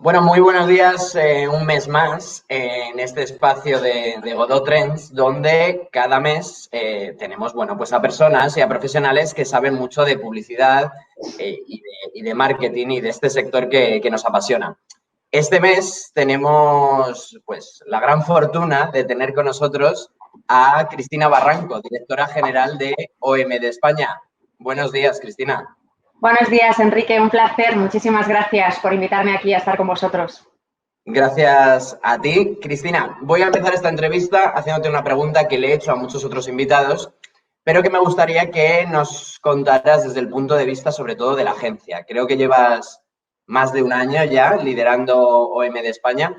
Bueno, muy buenos días, un mes más en este espacio de Godot Trends, donde cada mes tenemos, bueno, pues a personas y a profesionales que saben mucho de publicidad y de marketing y de este sector que nos apasiona. Este mes tenemos, pues, la gran fortuna de tener con nosotros a Cristina Barranco, directora general de OM de España. Buenos días, Cristina. Buenos días, Enrique. Un placer. Muchísimas gracias por invitarme aquí a estar con vosotros. Gracias a ti, Cristina. Voy a empezar esta entrevista haciéndote una pregunta que le he hecho a muchos otros invitados, pero que me gustaría que nos contaras desde el punto de vista sobre todo de la agencia. Creo que llevas más de un año ya liderando OM de España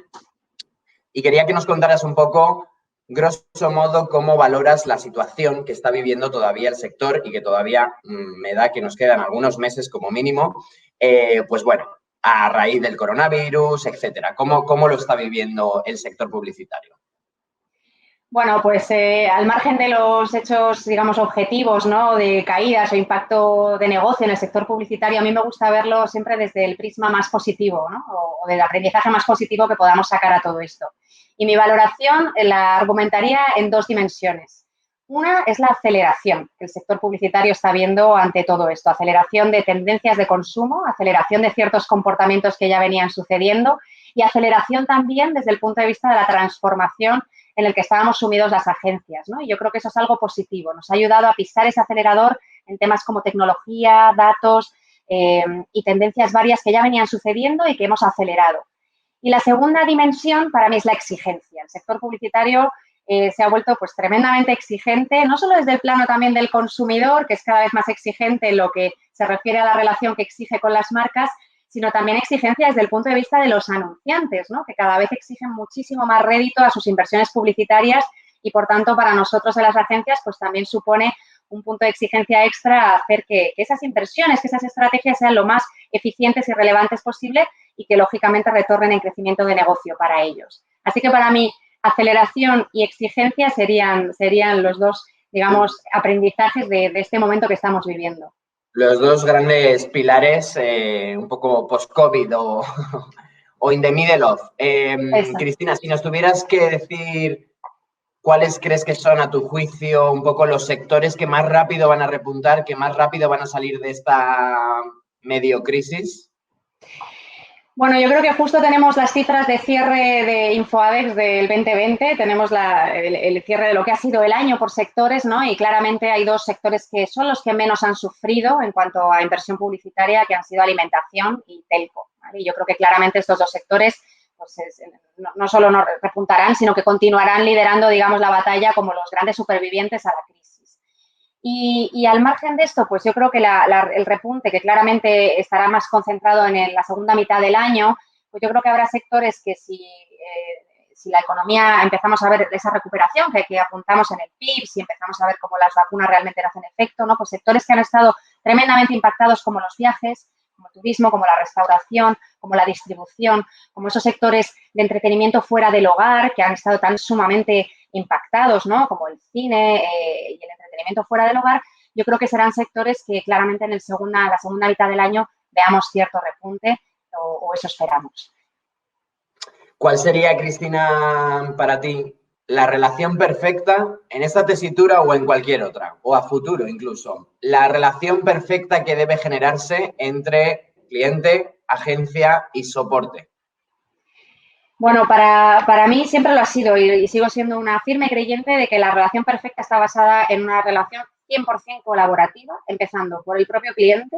y quería que nos contaras un poco, grosso modo, cómo valoras la situación que está viviendo todavía el sector y que todavía me da que nos quedan algunos meses como mínimo, pues bueno, a raíz del coronavirus, etcétera. ¿Cómo lo está viviendo el sector publicitario? Bueno, pues al margen de los hechos, digamos, objetivos, ¿no? De caídas o impacto de negocio en el sector publicitario, a mí me gusta verlo siempre desde el prisma más positivo, ¿no? O del aprendizaje más positivo que podamos sacar a todo esto. Y mi valoración la argumentaría en dos dimensiones. Una es la aceleración que el sector publicitario está viendo ante todo esto, aceleración de tendencias de consumo, aceleración de ciertos comportamientos que ya venían sucediendo y aceleración también desde el punto de vista de la transformación en el que estábamos sumidos las agencias, ¿no? Y yo creo que eso es algo positivo. Nos ha ayudado a pisar ese acelerador en temas como tecnología, datos y tendencias varias que ya venían sucediendo y que hemos acelerado. Y la segunda dimensión para mí es la exigencia. El sector publicitario se ha vuelto pues tremendamente exigente, no solo desde el plano también del consumidor, que es cada vez más exigente en lo que se refiere a la relación que exige con las marcas, sino también exigencia desde el punto de vista de los anunciantes, ¿no? Que cada vez exigen muchísimo más rédito a sus inversiones publicitarias y, por tanto, para nosotros en las agencias, pues también supone un punto de exigencia extra a hacer que esas inversiones, que esas estrategias sean lo más eficientes y relevantes posible y que, lógicamente, retornen en crecimiento de negocio para ellos. Así que, para mí, aceleración y exigencia serían los dos, digamos, aprendizajes de este momento que estamos viviendo. Los dos grandes pilares, un poco post-COVID o in the middle of. Cristina, si nos tuvieras que decir cuáles crees que son, a tu juicio, un poco los sectores que más rápido van a repuntar, que más rápido van a salir de esta medio crisis. Bueno, yo creo que justo tenemos las cifras de cierre de InfoAdex del 2020, tenemos el cierre de lo que ha sido el año por sectores, ¿no? Y claramente hay dos sectores que son los que menos han sufrido en cuanto a inversión publicitaria, que han sido alimentación y telco, ¿vale? Y yo creo que claramente estos dos sectores pues no solo no repuntarán, sino que continuarán liderando, digamos, la batalla como los grandes supervivientes a la crisis. Y al margen de esto, pues yo creo que el repunte, que claramente estará más concentrado en la segunda mitad del año, pues yo creo que habrá sectores que si la economía empezamos a ver esa recuperación que apuntamos en el PIB, si empezamos a ver cómo las vacunas realmente hacen efecto, ¿no? Pues sectores que han estado tremendamente impactados como los viajes, como el turismo, como la restauración, como la distribución, como esos sectores de entretenimiento fuera del hogar que han estado tan sumamente impactados, ¿no? Como el cine y el entretenimiento fuera del hogar, yo creo que serán sectores que claramente en la segunda mitad del año veamos cierto repunte o eso esperamos. ¿Cuál sería, Cristina, para ti la relación perfecta en esta tesitura o en cualquier otra, o a futuro incluso? La relación perfecta que debe generarse entre cliente, agencia y soporte. Bueno, para mí siempre lo ha sido y sigo siendo una firme creyente de que la relación perfecta está basada en una relación 100% colaborativa, empezando por el propio cliente,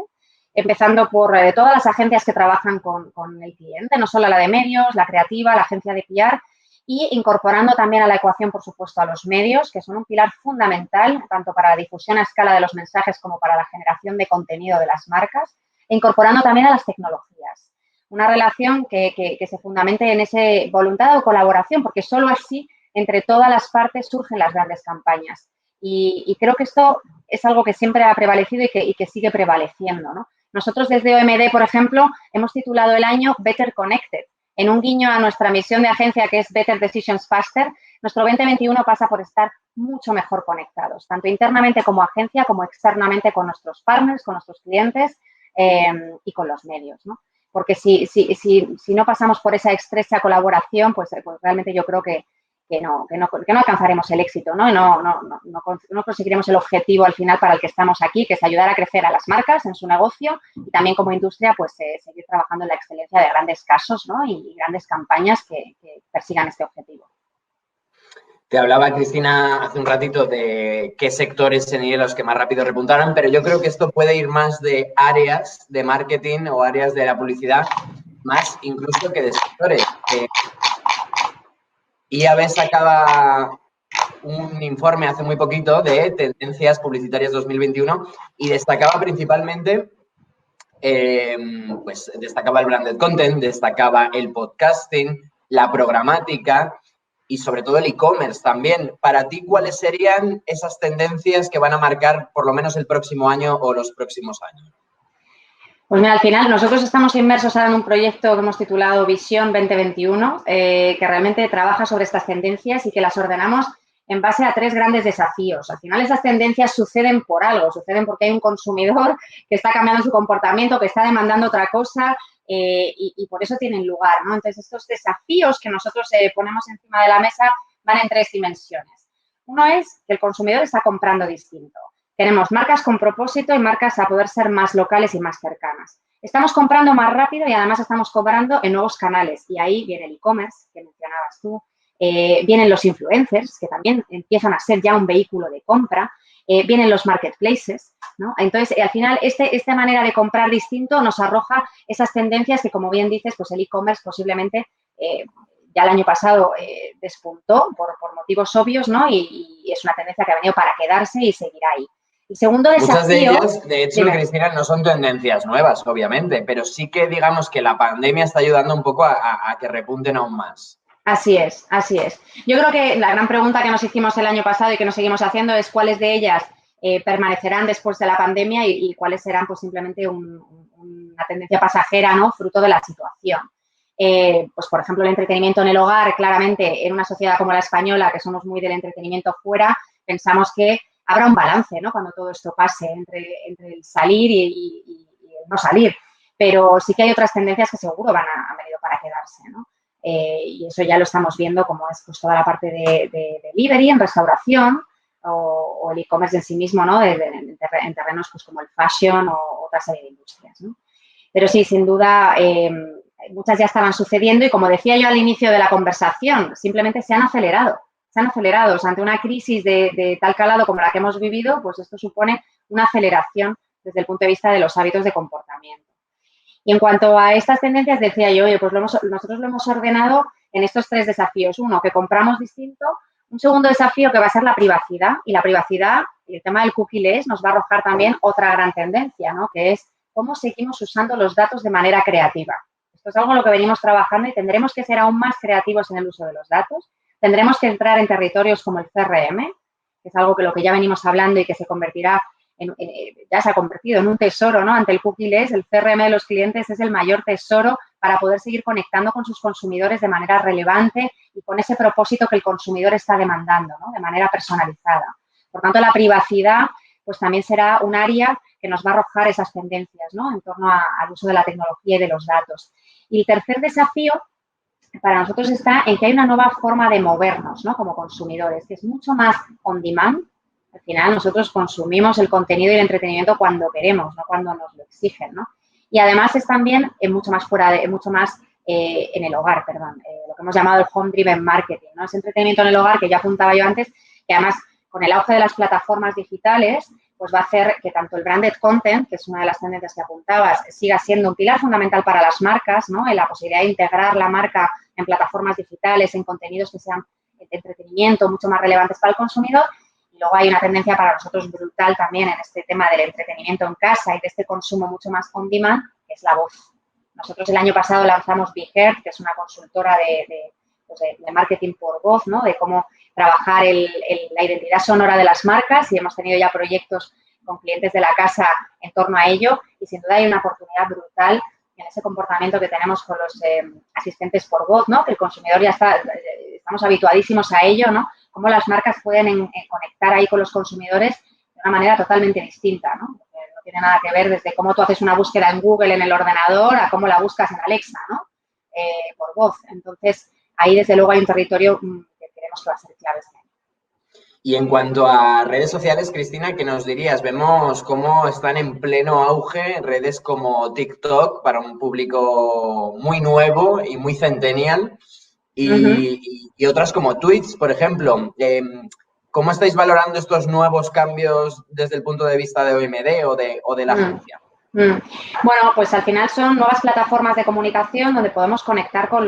empezando por todas las agencias que trabajan con el cliente, no solo la de medios, la creativa, la agencia de PR, y incorporando también a la ecuación, por supuesto, a los medios, que son un pilar fundamental tanto para la difusión a escala de los mensajes como para la generación de contenido de las marcas, e incorporando también a las tecnologías. Una relación que se fundamente en esa voluntad o colaboración, porque solo así, entre todas las partes, surgen las grandes campañas. Y creo que esto es algo que siempre ha prevalecido y que sigue prevaleciendo, ¿no? Nosotros desde OMD, por ejemplo, hemos titulado el año Better Connected. En un guiño a nuestra misión de agencia, que es Better Decisions Faster, nuestro 2021 pasa por estar mucho mejor conectados, tanto internamente como agencia, como externamente con nuestros partners, con nuestros clientes y con los medios, ¿no? porque si no pasamos por esa estrecha colaboración, pues realmente yo creo que no alcanzaremos el éxito, ¿no? Y no conseguiremos el objetivo al final para el que estamos aquí, que es ayudar a crecer a las marcas en su negocio y también como industria, pues seguir trabajando en la excelencia de grandes casos, ¿no? Y grandes campañas que persigan este objetivo. Te hablaba, Cristina, hace un ratito de qué sectores serían los que más rápido repuntaran, pero yo creo que esto puede ir más de áreas de marketing o áreas de la publicidad, más incluso que de sectores. IAB sacaba un informe hace muy poquito de tendencias publicitarias 2021 y destacaba principalmente, pues destacaba el branded content, destacaba el podcasting, la programática y sobre todo el e-commerce también. Para ti, ¿cuáles serían esas tendencias que van a marcar por lo menos el próximo año o los próximos años? Pues mira, al final nosotros estamos inmersos ahora en un proyecto que hemos titulado Visión 2021, que realmente trabaja sobre estas tendencias y que las ordenamos en base a 3 grandes desafíos. Al final esas tendencias suceden por algo, suceden porque hay un consumidor que está cambiando su comportamiento, que está demandando otra cosa y por eso tienen lugar, ¿no? Entonces, estos desafíos que nosotros ponemos encima de la mesa van en 3 dimensiones. Uno es que el consumidor está comprando distinto. Tenemos marcas con propósito y marcas a poder ser más locales y más cercanas. Estamos comprando más rápido y además estamos cobrando en nuevos canales. Y ahí viene el e-commerce, que mencionabas tú, vienen los influencers, que también empiezan a ser ya un vehículo de compra, vienen los marketplaces, ¿no? Entonces, al final, esta manera de comprar distinto nos arroja esas tendencias que, como bien dices, pues el e-commerce posiblemente ya el año pasado despuntó por motivos obvios, ¿no? Y es una tendencia que ha venido para quedarse y seguirá ahí. El segundo desafío... Muchas de ellas, de hecho, Cristina, no son tendencias nuevas, obviamente, pero sí que digamos que la pandemia está ayudando un poco a que repunten aún más. Así es, así es. Yo creo que la gran pregunta que nos hicimos el año pasado y que nos seguimos haciendo es cuáles de ellas permanecerán después de la pandemia y cuáles serán pues simplemente una tendencia pasajera, ¿no? Fruto de la situación. Pues, por ejemplo, el entretenimiento en el hogar, claramente, en una sociedad como la española, que somos muy del entretenimiento fuera, pensamos que habrá un balance, ¿no? Cuando todo esto pase entre el salir y el no salir. Pero sí que hay otras tendencias que seguro han venido para quedarse, ¿no? Y eso ya lo estamos viendo como es pues toda la parte de delivery en restauración o el e-commerce en sí mismo, ¿no? En terrenos pues como el fashion o otra serie de industrias, ¿no? Pero sí, sin duda, muchas ya estaban sucediendo y como decía yo al inicio de la conversación, simplemente se han acelerado. O sea, ante una crisis de tal calado como la que hemos vivido, pues esto supone una aceleración desde el punto de vista de los hábitos de comportamiento. Y en cuanto a estas tendencias, decía yo, oye, pues nosotros lo hemos ordenado en estos 3 desafíos. Uno, que compramos distinto. Un segundo desafío que va a ser la privacidad. Y la privacidad, y el tema del cookie-less, nos va a arrojar también otra gran tendencia, ¿no? Que es cómo seguimos usando los datos de manera creativa. Esto es algo en lo que venimos trabajando y tendremos que ser aún más creativos en el uso de los datos. Tendremos que entrar en territorios como el CRM, que es algo que lo que ya venimos hablando y que se convertirá ya se ha convertido en un tesoro, ¿no? Ante el cookie-less, el CRM de los clientes es el mayor tesoro para poder seguir conectando con sus consumidores de manera relevante y con ese propósito que el consumidor está demandando, ¿no? De manera personalizada. Por tanto, la privacidad pues también será un área que nos va a arrojar esas tendencias, ¿no? En torno al uso de la tecnología y de los datos. Y el tercer desafío para nosotros está en que hay una nueva forma de movernos, ¿no? Como consumidores, que es mucho más on demand. Al final, nosotros consumimos el contenido y el entretenimiento cuando queremos, no cuando nos lo exigen, ¿no? Y además es también mucho más en el hogar, lo que hemos llamado el home driven marketing, ¿no? Ese entretenimiento en el hogar que ya apuntaba yo antes, que además con el auge de las plataformas digitales, pues va a hacer que tanto el branded content, que es una de las tendencias que apuntabas, siga siendo un pilar fundamental para las marcas, ¿no? En la posibilidad de integrar la marca en plataformas digitales, en contenidos que sean de entretenimiento, mucho más relevantes para el consumidor. Y luego hay una tendencia para nosotros brutal también en este tema del entretenimiento en casa y de este consumo mucho más on demand, que es la voz. Nosotros el año pasado lanzamos BeHeard, que es una consultora de marketing por voz, ¿no? De cómo trabajar la identidad sonora de las marcas y hemos tenido ya proyectos con clientes de la casa en torno a ello y sin duda hay una oportunidad brutal en ese comportamiento que tenemos con los asistentes por voz, ¿no? Que el consumidor ya estamos habituadísimos a ello, ¿no? Cómo las marcas pueden conectar ahí con los consumidores de una manera totalmente distinta, ¿no? no tiene nada que ver desde cómo tú haces una búsqueda en Google en el ordenador a cómo la buscas en Alexa, ¿no? Por voz. Entonces, ahí desde luego hay un territorio que creemos que va a ser clave este año. Y en cuanto a redes sociales, Cristina, ¿qué nos dirías? Vemos cómo están en pleno auge redes como TikTok para un público muy nuevo y muy centennial y otras como Twitch, por ejemplo. ¿Cómo estáis valorando estos nuevos cambios desde el punto de vista de OMD o de la agencia? Bueno, pues al final son nuevas plataformas de comunicación donde podemos conectar con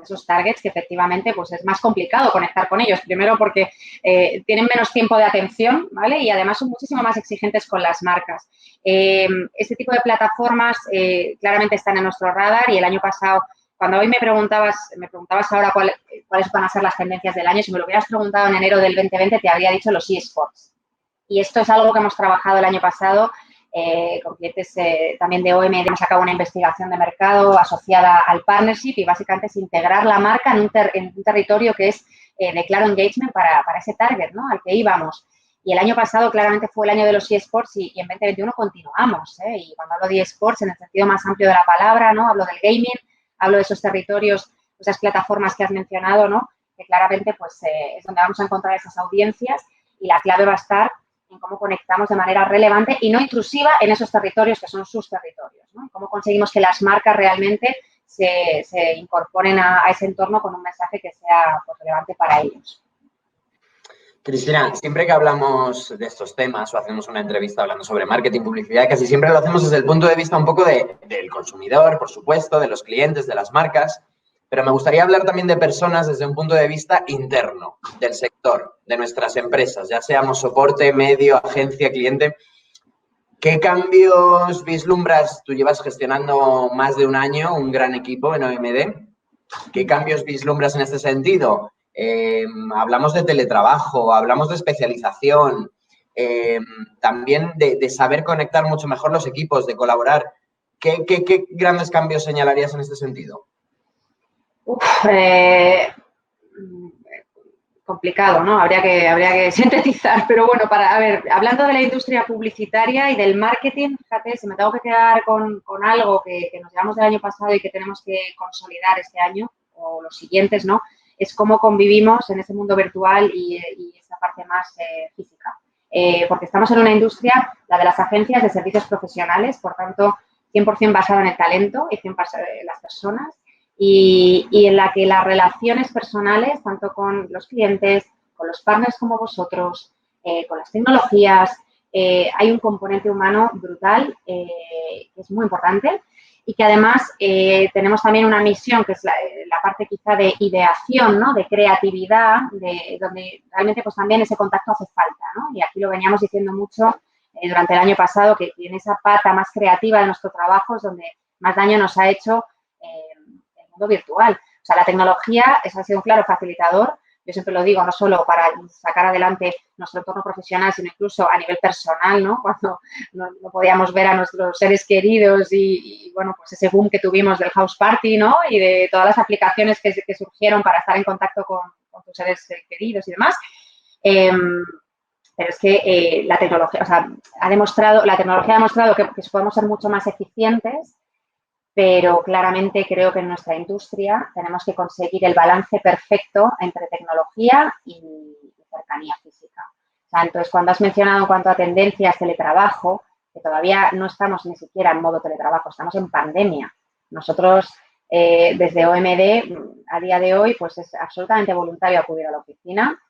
esos targets que efectivamente pues es más complicado conectar con ellos. Primero porque tienen menos tiempo de atención, ¿vale? Y además son muchísimo más exigentes con las marcas. Este tipo de plataformas claramente están en nuestro radar y el año pasado, cuando hoy me preguntabas ahora cuáles van a ser las tendencias del año, si me lo hubieras preguntado en enero del 2020 te habría dicho los eSports. Y esto es algo que hemos trabajado el año pasado con clientes también de OMD. Hemos sacado una investigación de mercado asociada al partnership y básicamente es integrar la marca en un territorio que es de claro engagement para ese target, ¿no? Al que íbamos. Y el año pasado claramente fue el año de los eSports y en 2021 continuamos. Y cuando hablo de eSports en el sentido más amplio de la palabra, ¿no? Hablo del gaming, hablo de esos territorios, esas plataformas que has mencionado, ¿no? Que claramente pues es donde vamos a encontrar esas audiencias y la clave va a estar en cómo conectamos de manera relevante y no intrusiva en esos territorios que son sus territorios, ¿no? Cómo conseguimos que las marcas realmente se incorporen a ese entorno con un mensaje que sea pues, relevante para ellos. Cristina, siempre que hablamos de estos temas o hacemos una entrevista hablando sobre marketing, publicidad, casi siempre lo hacemos desde el punto de vista un poco del consumidor, por supuesto, de los clientes, de las marcas, pero me gustaría hablar también de personas desde un punto de vista interno, del sector, de nuestras empresas, ya seamos soporte, medio, agencia, cliente. ¿Qué cambios vislumbras? Tú llevas gestionando más de un año un gran equipo en OMD. ¿Qué cambios vislumbras en este sentido? Hablamos de teletrabajo, hablamos de especialización, también de saber conectar mucho mejor los equipos, de colaborar. ¿Qué grandes cambios señalarías en este sentido? Complicado, ¿no? Habría que sintetizar, pero bueno, hablando de la industria publicitaria y del marketing, fíjate, si me tengo que quedar con algo que nos llevamos del año pasado y que tenemos que consolidar este año o los siguientes, ¿no? Es cómo convivimos en ese mundo virtual y esa parte más física. Porque estamos en una industria, la de las agencias de servicios profesionales, por tanto, 100% basada en el talento y 100% en las personas. Y en la que las relaciones personales, tanto con los clientes, con los partners como vosotros, con las tecnologías, hay un componente humano brutal que es muy importante y que además tenemos también una misión que es la parte quizá de ideación, ¿no? De creatividad, donde realmente pues también ese contacto hace falta, ¿no? Y aquí lo veníamos diciendo mucho durante el año pasado, que en esa pata más creativa de nuestro trabajo es donde más daño nos ha hecho mundo virtual. O sea, la tecnología ha sido un claro facilitador. Yo siempre lo digo, no solo para sacar adelante nuestro entorno profesional, sino incluso a nivel personal, ¿no? Cuando no podíamos ver a nuestros seres queridos y, bueno, pues ese boom que tuvimos del house party, ¿no? Y de todas las aplicaciones que surgieron para estar en contacto con tus seres queridos y demás. Pero es que la tecnología, o sea, la tecnología ha demostrado que podemos ser mucho más eficientes, pero claramente creo que en nuestra industria tenemos que conseguir el balance perfecto entre tecnología y cercanía física. O sea, entonces, cuando has mencionado en cuanto a tendencias teletrabajo, que todavía no estamos ni siquiera en modo teletrabajo, estamos en pandemia. Nosotros, desde OMD, a día de hoy, pues es absolutamente voluntario acudir a la oficina.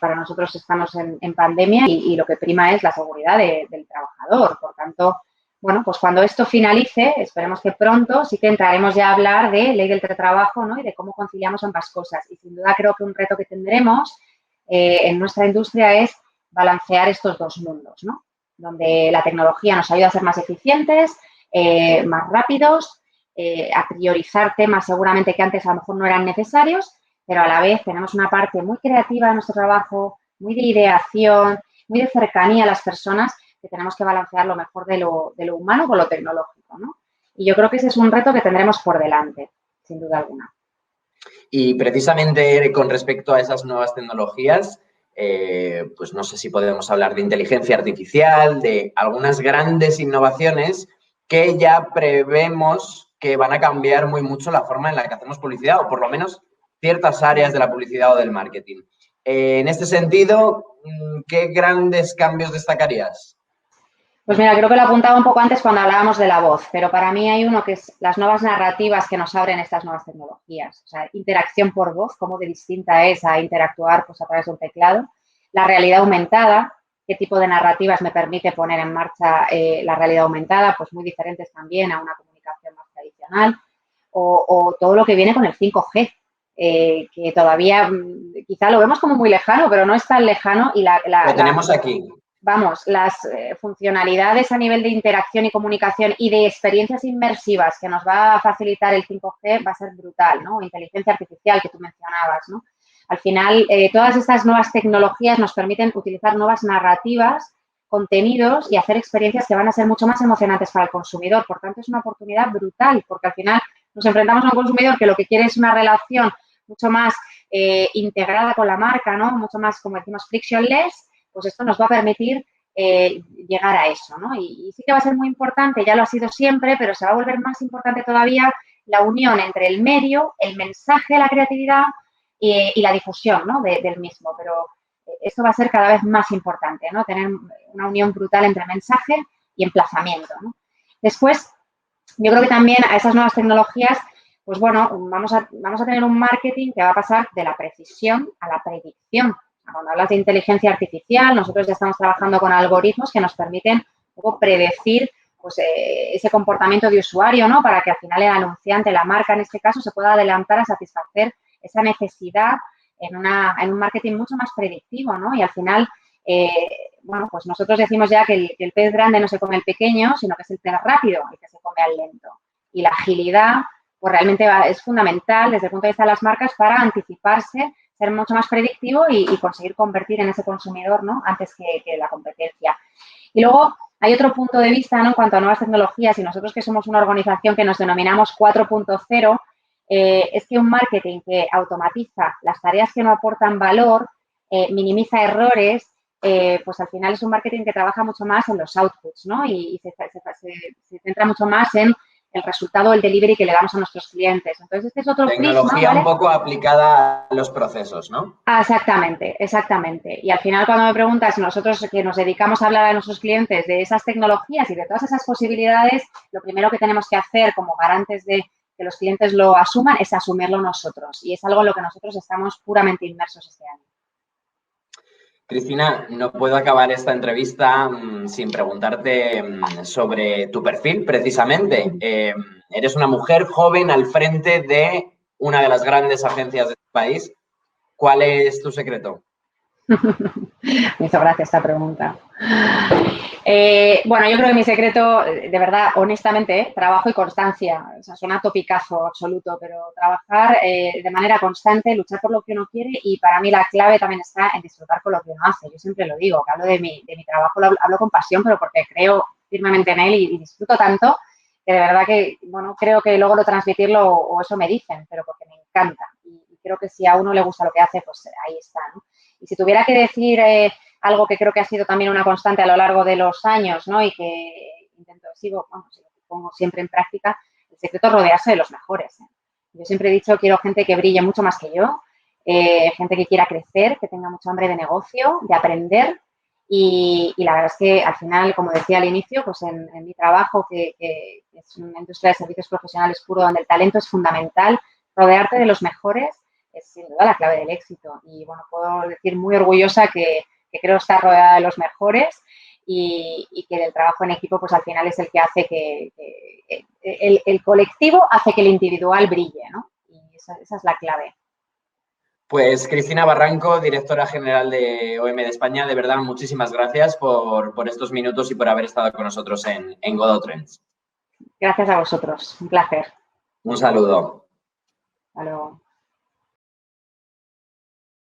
Para nosotros estamos en pandemia y lo que prima es la seguridad del trabajador. Por tanto, bueno, pues cuando esto finalice, esperemos que pronto sí que entraremos ya a hablar de ley del teletrabajo, ¿no? Y de cómo conciliamos ambas cosas. Y sin duda creo que un reto que tendremos en nuestra industria es balancear estos dos mundos, ¿no? Donde la tecnología nos ayuda a ser más eficientes, más rápidos, a priorizar temas seguramente que antes a lo mejor no eran necesarios, pero a la vez tenemos una parte muy creativa de nuestro trabajo, muy de ideación, muy de cercanía a las personas, que tenemos que balancear lo mejor de lo humano con lo tecnológico, ¿no? Y yo creo que ese es un reto que tendremos por delante, sin duda alguna. Y precisamente con respecto a esas nuevas tecnologías, pues no sé si podemos hablar de inteligencia artificial, de algunas grandes innovaciones que ya prevemos que van a cambiar muy mucho la forma en la que hacemos publicidad, o por lo menos ciertas áreas de la publicidad o del marketing. En este sentido, ¿qué grandes cambios destacarías? Pues mira, creo que lo apuntaba un poco antes cuando hablábamos de la voz, pero para mí hay uno que es las nuevas narrativas que nos abren estas nuevas tecnologías. O sea, interacción por voz, cómo de distinta es a interactuar pues, a través de un teclado. La realidad aumentada, qué tipo de narrativas me permite poner en marcha la realidad aumentada, pues muy diferentes también a una comunicación más tradicional. O todo lo que viene con el 5G, que todavía quizá lo vemos como muy lejano, pero no es tan lejano. Y lo tenemos aquí. Vamos, las funcionalidades a nivel de interacción y comunicación y de experiencias inmersivas que nos va a facilitar el 5G va a ser brutal, ¿no? Inteligencia artificial que tú mencionabas, ¿no? Al final, todas estas nuevas tecnologías nos permiten utilizar nuevas narrativas, contenidos y hacer experiencias que van a ser mucho más emocionantes para el consumidor. Por tanto, es una oportunidad brutal porque al final nos enfrentamos a un consumidor que lo que quiere es una relación mucho más integrada con la marca, ¿no? Mucho más, como decimos, frictionless. Pues esto nos va a permitir llegar a eso, ¿no? Y sí que va a ser muy importante, ya lo ha sido siempre, pero se va a volver más importante todavía la unión entre el medio, el mensaje, la creatividad y la difusión, ¿no? del mismo. Pero esto va a ser cada vez más importante, ¿no? Tener una unión brutal entre mensaje y emplazamiento, ¿no? Después, yo creo que también a esas nuevas tecnologías, pues bueno, vamos a tener un marketing que va a pasar de la precisión a la predicción. Cuando hablas de inteligencia artificial, nosotros ya estamos trabajando con algoritmos que nos permiten luego predecir pues, ese comportamiento de usuario, ¿no? Para que al final el anunciante, la marca en este caso, se pueda adelantar a satisfacer esa necesidad en un marketing mucho más predictivo, ¿no? Y al final, bueno, pues nosotros decimos ya que el pez grande no se come el pequeño, sino que es el pez rápido el que se come al lento. Y la agilidad, pues realmente es fundamental desde el punto de vista de las marcas para anticiparse, ser mucho más predictivo y conseguir convertir en ese consumidor, ¿no? Antes que la competencia. Y luego hay otro punto de vista, ¿no? En cuanto a nuevas tecnologías, y nosotros que somos una organización que nos denominamos 4.0, es que un marketing que automatiza las tareas que no aportan valor, minimiza errores, pues al final es un marketing que trabaja mucho más en los outputs, ¿no? Y se centra mucho más en el resultado del delivery que le damos a nuestros clientes. Entonces, este es otro tecnología prisma, ¿vale? Un poco aplicada a los procesos, ¿no? Ah, exactamente, exactamente. Y al final, cuando me preguntas, nosotros que nos dedicamos a hablar a nuestros clientes de esas tecnologías y de todas esas posibilidades, lo primero que tenemos que hacer como garantes de que los clientes lo asuman es asumirlo nosotros. Y es algo en lo que nosotros estamos puramente inmersos este año. Cristina, no puedo acabar esta entrevista sin preguntarte sobre tu perfil, precisamente. Eres una mujer joven al frente de una de las grandes agencias de este país. ¿Cuál es tu secreto? Me hizo gracia esta pregunta. Bueno, yo creo que mi secreto, de verdad, honestamente, trabajo y constancia. O sea, suena topicazo absoluto, pero trabajar de manera constante, luchar por lo que uno quiere y para mí la clave también está en disfrutar con lo que uno hace. Yo siempre lo digo, que hablo de mi trabajo, hablo con pasión, pero porque creo firmemente en él y disfruto tanto que de verdad que, bueno, creo que logro transmitirlo o eso me dicen, pero porque me encanta. Y creo que si a uno le gusta lo que hace, pues ahí está, ¿no? Y si tuviera que decir algo que creo que ha sido también una constante a lo largo de los años, ¿no? Y que sigo, vamos, lo pongo siempre en práctica, el secreto es rodearse de los mejores, ¿eh? Yo siempre he dicho, quiero gente que brille mucho más que yo, gente que quiera crecer, que tenga mucho hambre de negocio, de aprender. Y la verdad es que al final, como decía al inicio, pues en mi trabajo, que es una industria de servicios profesionales puro, donde el talento es fundamental, rodearte de los mejores es sin duda la clave del éxito. Y bueno, puedo decir muy orgullosa que creo estar rodeada de los mejores y que el trabajo en equipo pues al final es el que hace que el colectivo hace que el individual brille, ¿no? Y esa es la clave. Pues Cristina Barranco, directora general de OM de España, de verdad, muchísimas gracias por estos minutos y por haber estado con nosotros en Godot Trends. Gracias a vosotros, un placer. Un saludo. Hasta luego.